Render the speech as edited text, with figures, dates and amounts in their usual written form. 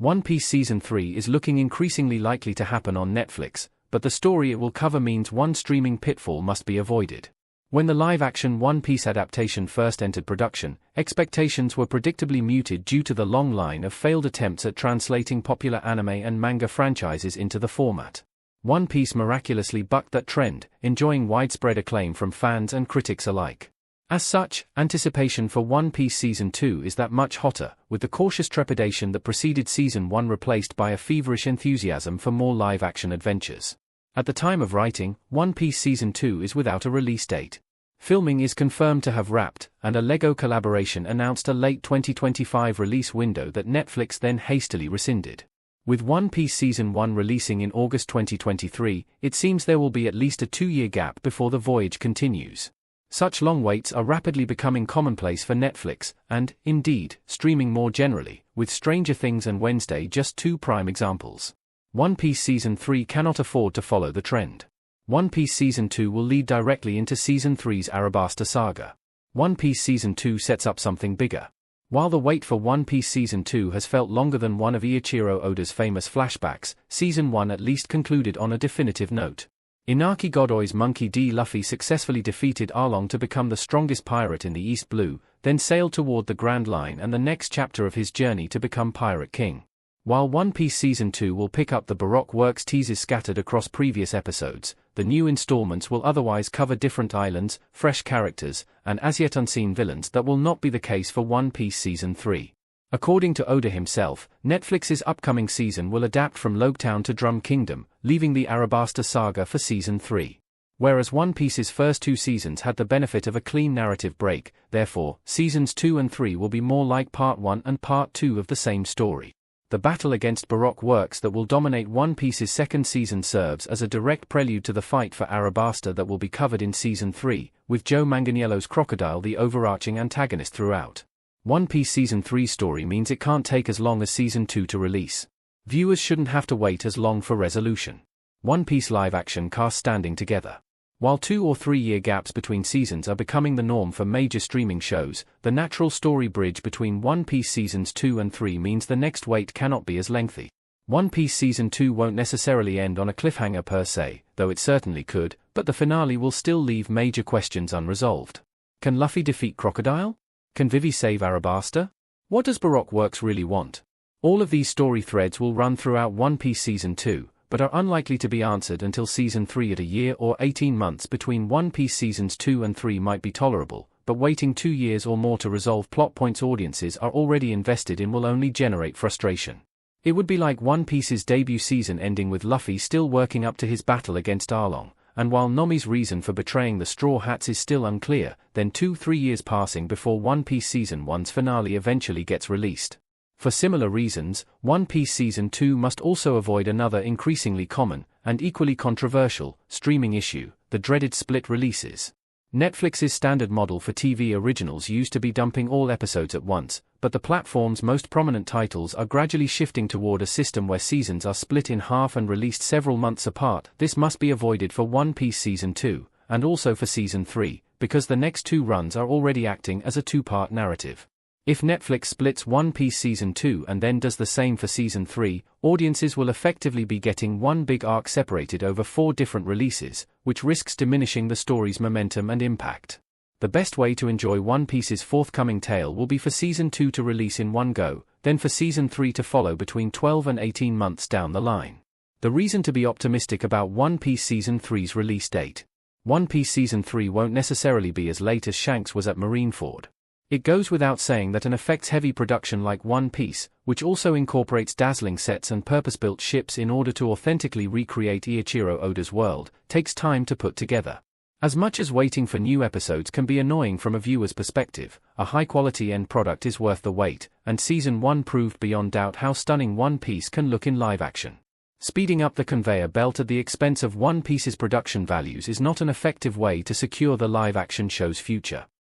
One Piece Season 3 is looking increasingly likely to happen on Netflix, but the story it will cover means one streaming pitfall must be avoided. When the live-action One Piece adaptation first entered production, expectations were predictably muted due to the long line of failed attempts at translating popular anime and manga franchises into the format. One Piece miraculously bucked that trend, enjoying widespread acclaim from fans and critics alike. As such, anticipation for One Piece Season 2 is that much hotter, with the cautious trepidation that preceded Season 1 replaced by a feverish enthusiasm for more live-action adventures. At the time of writing, One Piece Season 2 is without a release date. Filming is confirmed to have wrapped, and a LEGO collaboration announced a late 2025 release window that Netflix then hastily rescinded. With One Piece Season 1 releasing in August 2023, it seems there will be at least a 2-year gap before the voyage continues. Such long waits are rapidly becoming commonplace for Netflix, and, indeed, streaming more generally, with Stranger Things and Wednesday just 2 prime examples. One Piece Season 3 cannot afford to follow the trend. One Piece Season 2 will lead directly into Season 3's Arabasta saga. One Piece Season 2 sets up something bigger. While the wait for One Piece Season 2 has felt longer than one of Eiichiro Oda's famous flashbacks, Season 1 at least concluded on a definitive note. Inaki Godoy's Monkey D. Luffy successfully defeated Arlong to become the strongest pirate in the East Blue, then sailed toward the Grand Line and the next chapter of his journey to become Pirate King. While One Piece Season 2 will pick up the Baroque Works teases scattered across previous episodes, the new installments will otherwise cover different islands, fresh characters, and as-yet unseen villains that will not be the case for One Piece Season 3. According to Oda himself, Netflix's upcoming season will adapt from Loguetown to Drum Kingdom, leaving the Arabasta saga for Season 3. Whereas One Piece's first 2 seasons had the benefit of a clean narrative break, therefore, Seasons 2 and 3 will be more like Part 1 and Part 2 of the same story. The battle against Baroque Works that will dominate One Piece's second season serves as a direct prelude to the fight for Arabasta that will be covered in Season 3, with Joe Manganiello's Crocodile the overarching antagonist throughout. One Piece Season 3 story means it can't take as long as Season 2 to release. Viewers shouldn't have to wait as long for resolution. One Piece live-action cast standing together. While 2 or 3 year gaps between seasons are becoming the norm for major streaming shows, the natural story bridge between One Piece Seasons 2 and 3 means the next wait cannot be as lengthy. One Piece Season 2 won't necessarily end on a cliffhanger per se, though it certainly could, but the finale will still leave major questions unresolved. Can Luffy defeat Crocodile? Can Vivi save Arabasta? What does Baroque Works really want? All of these story threads will run throughout One Piece Season 2, but are unlikely to be answered until Season 3. At a year or 18 months between One Piece Seasons 2 and 3 might be tolerable, but waiting 2 years or more to resolve plot points audiences are already invested in will only generate frustration. It would be like One Piece's debut season ending with Luffy still working up to his battle against Arlong, and while Nomi's reason for betraying the Straw Hats is still unclear, then 2-3 years passing before One Piece Season 1's finale eventually gets released. For similar reasons, One Piece Season 2 must also avoid another increasingly common, and equally controversial, streaming issue, the dreaded split releases. Netflix's standard model for TV originals used to be dumping all episodes at once, but the platform's most prominent titles are gradually shifting toward a system where seasons are split in half and released several months apart. This must be avoided for One Piece Season 2, and also for Season 3, because the next 2 runs are already acting as a 2-part narrative. If Netflix splits One Piece Season 2 and then does the same for Season 3, audiences will effectively be getting one big arc separated over 4 different releases, which risks diminishing the story's momentum and impact. The best way to enjoy One Piece's forthcoming tale will be for Season 2 to release in one go, then for Season 3 to follow between 12 and 18 months down the line. The reason to be optimistic about One Piece Season 3's release date. One Piece Season 3 won't necessarily be as late as Shanks was at Marineford. It goes without saying that an effects-heavy production like One Piece, which also incorporates dazzling sets and purpose-built ships in order to authentically recreate Eiichiro Oda's world, takes time to put together. As much as waiting for new episodes can be annoying from a viewer's perspective, a high-quality end product is worth the wait, and Season 1 proved beyond doubt how stunning One Piece can look in live action. Speeding up the conveyor belt at the expense of One Piece's production values is not an effective way to secure the live-action show's future.